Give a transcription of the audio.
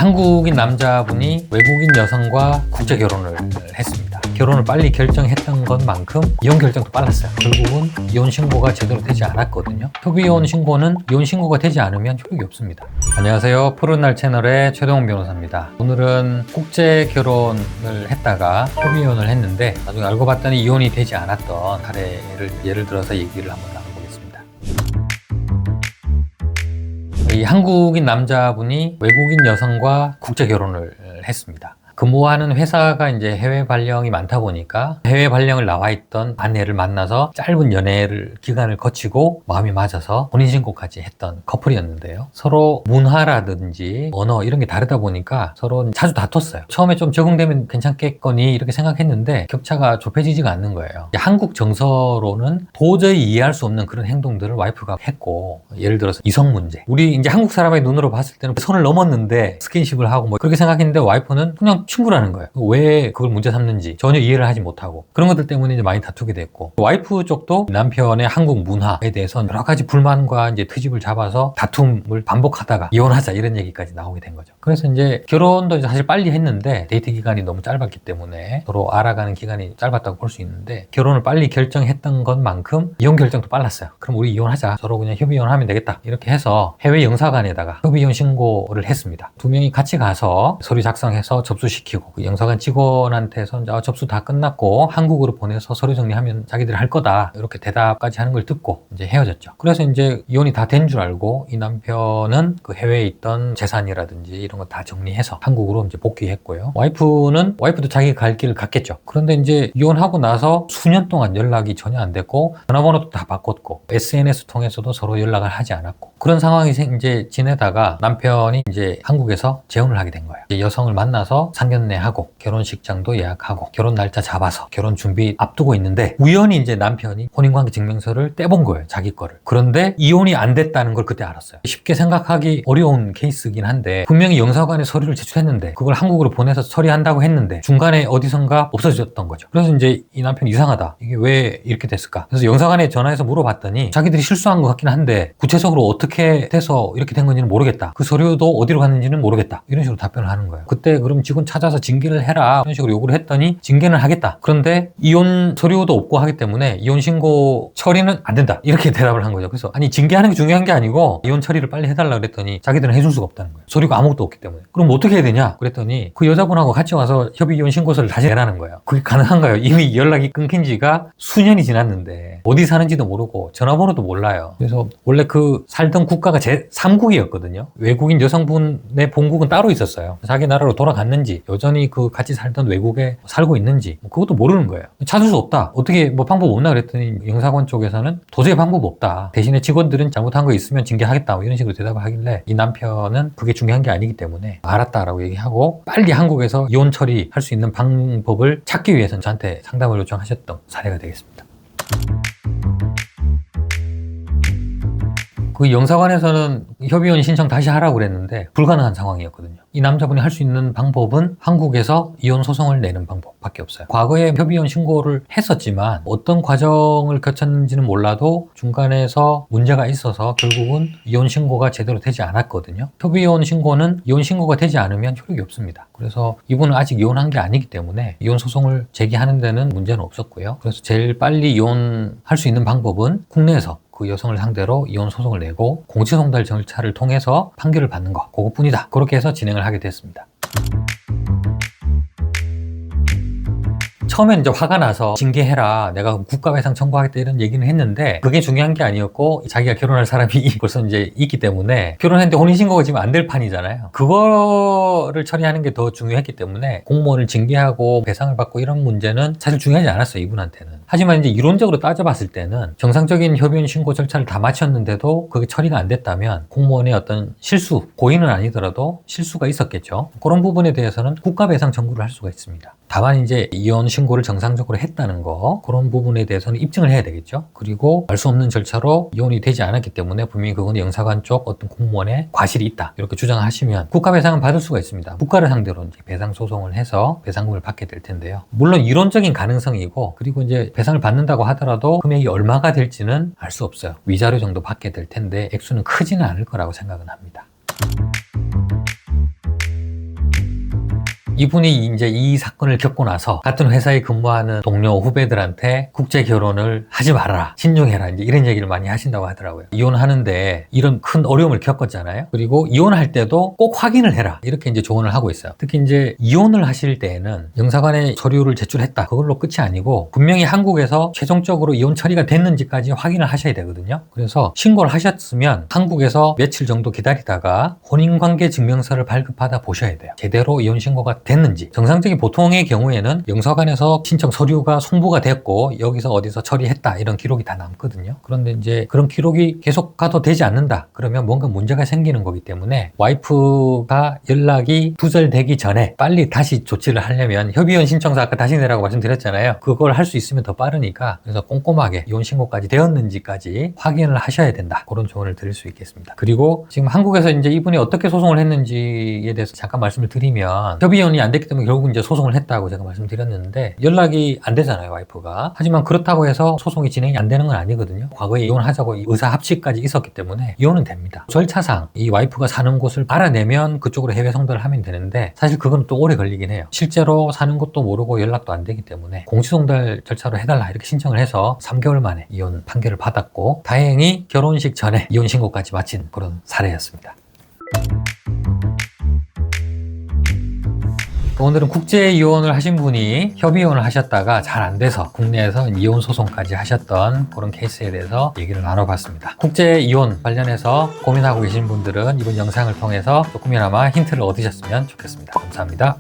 한국인 남자분이 외국인 여성과 국제 결혼을 했습니다. 결혼을 빨리 결정했던 것만큼 이혼 결정도 빨랐어요. 결국은 이혼 신고가 제대로 되지 않았거든요. 협의이혼 신고는 이혼 신고가 되지 않으면 효력이 없습니다. 안녕하세요. 푸른날 채널의 최동훈 변호사입니다. 오늘은 국제 결혼을 했다가 협의이혼을 했는데 나중에 알고 봤더니 이혼이 되지 않았던 사례를 예를 들어서 얘기를 한번 나눠보겠습니다. 이 한국인 남자분이 외국인 여성과 국제 결혼을 했습니다. 근무하는 회사가 이제 해외 발령이 많다 보니까 해외 발령을 나와 있던 아내를 만나서 짧은 기간을 거치고 마음이 맞아서 혼인신고까지 했던 커플이었는데요. 서로 문화라든지 언어 이런 게 다르다 보니까 서로 자주 다퉜어요. 처음에 좀 적응되면 괜찮겠거니 이렇게 생각했는데 격차가 좁혀지지가 않는 거예요. 한국 정서로는 도저히 이해할 수 없는 그런 행동들을 와이프가 했고, 예를 들어서 이성 문제. 우리 이제 한국 사람의 눈으로 봤을 때는 선을 넘었는데 스킨십을 하고 뭐 그렇게 생각했는데 와이프는 그냥 친구라는 거예요. 왜 그걸 문제 삼는지 전혀 이해를 하지 못하고 그런 것들 때문에 이제 많이 다투게 됐고, 와이프 쪽도 남편의 한국 문화에 대해서 여러 가지 불만과 이제 트집을 잡아서 다툼을 반복하다가 이혼하자 이런 얘기까지 나오게 된 거죠. 그래서 이제 결혼도 사실 빨리 했는데 데이트 기간이 너무 짧았기 때문에 서로 알아가는 기간이 짧았다고 볼 수 있는데, 결혼을 빨리 결정했던 것만큼 이혼 결정도 빨랐어요. 그럼 우리 이혼하자, 서로 그냥 협의이혼하면 되겠다 이렇게 해서 해외 영사관에다가 협의이혼 신고를 했습니다. 두 명이 같이 가서 서류 작성해서 접수시키고 그 영사관 직원한테서 접수 다 끝났고 한국으로 보내서 서류 정리하면 자기들이 할 거다 이렇게 대답까지 하는 걸 듣고 이제 헤어졌죠. 그래서 이제 이혼이 다 된 줄 알고 이 남편은 그 해외에 있던 재산이라든지 이런 거 다 정리해서 한국으로 이제 복귀했고요. 와이프도 자기 갈 길을 갔겠죠. 그런데 이제 이혼하고 나서 수년 동안 연락이 전혀 안 됐고 전화번호도 다 바꿨고 SNS 통해서도 서로 연락을 하지 않았고 그런 상황이 이제 지내다가 남편이 이제 한국에서 재혼을 하게 된 거예요. 이제 여성을 만나서 상견례하고 결혼식장도 예약하고 결혼 날짜 잡아서 결혼 준비 앞두고 있는데 우연히 이제 남편이 혼인관계 증명서를 떼본 거예요. 자기 거를. 그런데 이혼이 안 됐다는 걸 그때 알았어요. 쉽게 생각하기 어려운 케이스긴 한데 분명히 영사관에 서류를 제출했는데 그걸 한국으로 보내서 처리한다고 했는데 중간에 어디선가 없어졌던 거죠. 그래서 이제 이 남편이 이상하다. 이게 왜 이렇게 됐을까? 그래서 영사관에 전화해서 물어봤더니 자기들이 실수한 것 같긴 한데 구체적으로 어떻게 돼서 이렇게 된 건지는 모르겠다. 그 서류도 어디로 갔는지는 모르겠다. 이런 식으로 답변을 하는 거예요. 그때 그럼 직원 찾아서 징계를 해라 이런 식으로 요구를 했더니 징계는 하겠다. 그런데 이혼 서류도 없고 하기 때문에 이혼 신고 처리는 안 된다. 이렇게 대답을 한 거죠. 그래서 아니 징계하는 게 중요한 게 아니고 이혼 처리를 빨리 해달라 그랬더니 자기들은 해줄 수가 없다는 거예요. 서류가 아무것도 없기 때문에. 그럼 어떻게 해야 되냐? 그랬더니 그 여자분하고 같이 와서 협의 이혼 신고서를 다시 내라는 거예요. 그게 가능한가요? 이미 연락이 끊긴 지가 수년이 지났는데 어디 사는지도 모르고 전화번호도 몰라요. 그래서 원래 그 살던 국가가 제3국이었거든요. 외국인 여성분의 본국은 따로 있었어요. 자기 나라로 돌아갔는지 여전히 그 같이 살던 외국에 살고 있는지 그것도 모르는 거예요. 찾을 수 없다. 어떻게 뭐 방법 없나 그랬더니 영사관 쪽에서는 도저히 방법 없다. 대신에 직원들은 잘못한 거 있으면 징계하겠다. 뭐 이런 식으로 대답을 하길래 이 남편은 그게 중요한 게 아니기 때문에 알았다라고 얘기하고 빨리 한국에서 이혼 처리할 수 있는 방법을 찾기 위해서는 저한테 상담을 요청하셨던 사례가 되겠습니다. 그 영사관에서는 협의이혼 신청 다시 하라고 그랬는데 불가능한 상황이었거든요. 이 남자분이 할 수 있는 방법은 한국에서 이혼 소송을 내는 방법밖에 없어요. 과거에 협의이혼 신고를 했었지만 어떤 과정을 거쳤는지는 몰라도 중간에서 문제가 있어서 결국은 이혼 신고가 제대로 되지 않았거든요. 협의이혼 신고는 이혼 신고가 되지 않으면 효력이 없습니다. 그래서 이분은 아직 이혼한 게 아니기 때문에 이혼 소송을 제기하는 데는 문제는 없었고요. 그래서 제일 빨리 이혼할 수 있는 방법은 국내에서 그 여성을 상대로 이혼 소송을 내고 공시송달 절차를 통해서 판결을 받는 거, 그것뿐이다. 그렇게 해서 진행을 하게 됐습니다. 처음엔 이제 화가 나서 징계해라, 내가 국가배상 청구하겠다 이런 얘기는 했는데 그게 중요한 게 아니었고 자기가 결혼할 사람이 벌써 이제 있기 때문에 결혼했는데 혼인신고가 지금 안 될 판이잖아요. 그거를 처리하는 게 더 중요했기 때문에 공무원을 징계하고 배상을 받고 이런 문제는 사실 중요하지 않았어요, 이분한테는. 하지만 이제 이론적으로 따져봤을 때는 정상적인 협의이혼 신고 절차를 다 마쳤는데도 그게 처리가 안 됐다면 공무원의 어떤 실수, 고의는 아니더라도 실수가 있었겠죠. 그런 부분에 대해서는 국가배상 청구를 할 수가 있습니다. 다만 이제 이혼 신고를 정상적으로 했다는 거, 그런 부분에 대해서는 입증을 해야 되겠죠. 그리고 알 수 없는 절차로 이혼이 되지 않았기 때문에 분명히 그건 영사관 쪽 어떤 공무원의 과실이 있다 이렇게 주장하시면 국가배상은 받을 수가 있습니다. 국가를 상대로 이제 배상 소송을 해서 배상금을 받게 될 텐데요. 물론 이론적인 가능성이고, 그리고 이제 배상을 받는다고 하더라도 금액이 얼마가 될지는 알 수 없어요. 위자료 정도 받게 될 텐데 액수는 크지는 않을 거라고 생각은 합니다. 이분이 이제 이 사건을 겪고 나서 같은 회사에 근무하는 동료 후배들한테 국제 결혼을 하지 말아라, 신중해라, 이제 이런 얘기를 많이 하신다고 하더라고요. 이혼하는데 이런 큰 어려움을 겪었잖아요. 그리고 이혼할 때도 꼭 확인을 해라, 이렇게 이제 조언을 하고 있어요. 특히 이제 이혼을 하실 때에는 영사관에 서류를 제출했다, 그걸로 끝이 아니고 분명히 한국에서 최종적으로 이혼 처리가 됐는지까지 확인을 하셔야 되거든요. 그래서 신고를 하셨으면 한국에서 며칠 정도 기다리다가 혼인관계 증명서를 발급하다 보셔야 돼요. 제대로 이혼 신고가 됐는지. 정상적인 보통의 경우에는 영사관에서 신청 서류가 송부가 됐고 여기서 어디서 처리했다, 이런 기록이 다 남거든요. 그런데 이제 그런 기록이 계속 가도 되지 않는다, 그러면 뭔가 문제가 생기는 거기 때문에 와이프가 연락이 두절되기 전에 빨리 다시 조치를 하려면 협의혼 신청서 아까 다시 내라고 말씀드렸잖아요. 그걸 할 수 있으면 더 빠르니까, 그래서 꼼꼼하게 이혼 신고까지 되었는지까지 확인을 하셔야 된다, 그런 조언을 드릴 수 있겠습니다. 그리고 지금 한국에서 이제 이분이 어떻게 소송을 했는지에 대해서 잠깐 말씀을 드리면, 협의혼이 안 됐기 때문에 결국 이제 소송을 했다고 제가 말씀드렸는데, 연락이 안 되잖아요, 와이프가. 하지만 그렇다고 해서 소송이 진행이 안 되는 건 아니거든요. 과거에 이혼하자고 의사 합치까지 있었기 때문에 이혼은 됩니다. 절차상 이 와이프가 사는 곳을 알아내면 그쪽으로 해외 성도를 하면 되는데, 사실 그건 또 오래 걸리긴 해요. 실제로 사는 곳도 모르고 연락도 안 되기 때문에 공시송달 절차로 해달라, 이렇게 신청을 해서 3개월 만에 이혼 판결을 받았고, 다행히 결혼식 전에 이혼 신고까지 마친 그런 사례였습니다. 오늘은 국제 이혼을 하신 분이 협의 이혼을 하셨다가 잘 안 돼서 국내에서 이혼 소송까지 하셨던 그런 케이스에 대해서 얘기를 나눠봤습니다. 국제 이혼 관련해서 고민하고 계신 분들은 이번 영상을 통해서 조금이나마 힌트를 얻으셨으면 좋겠습니다. 감사합니다.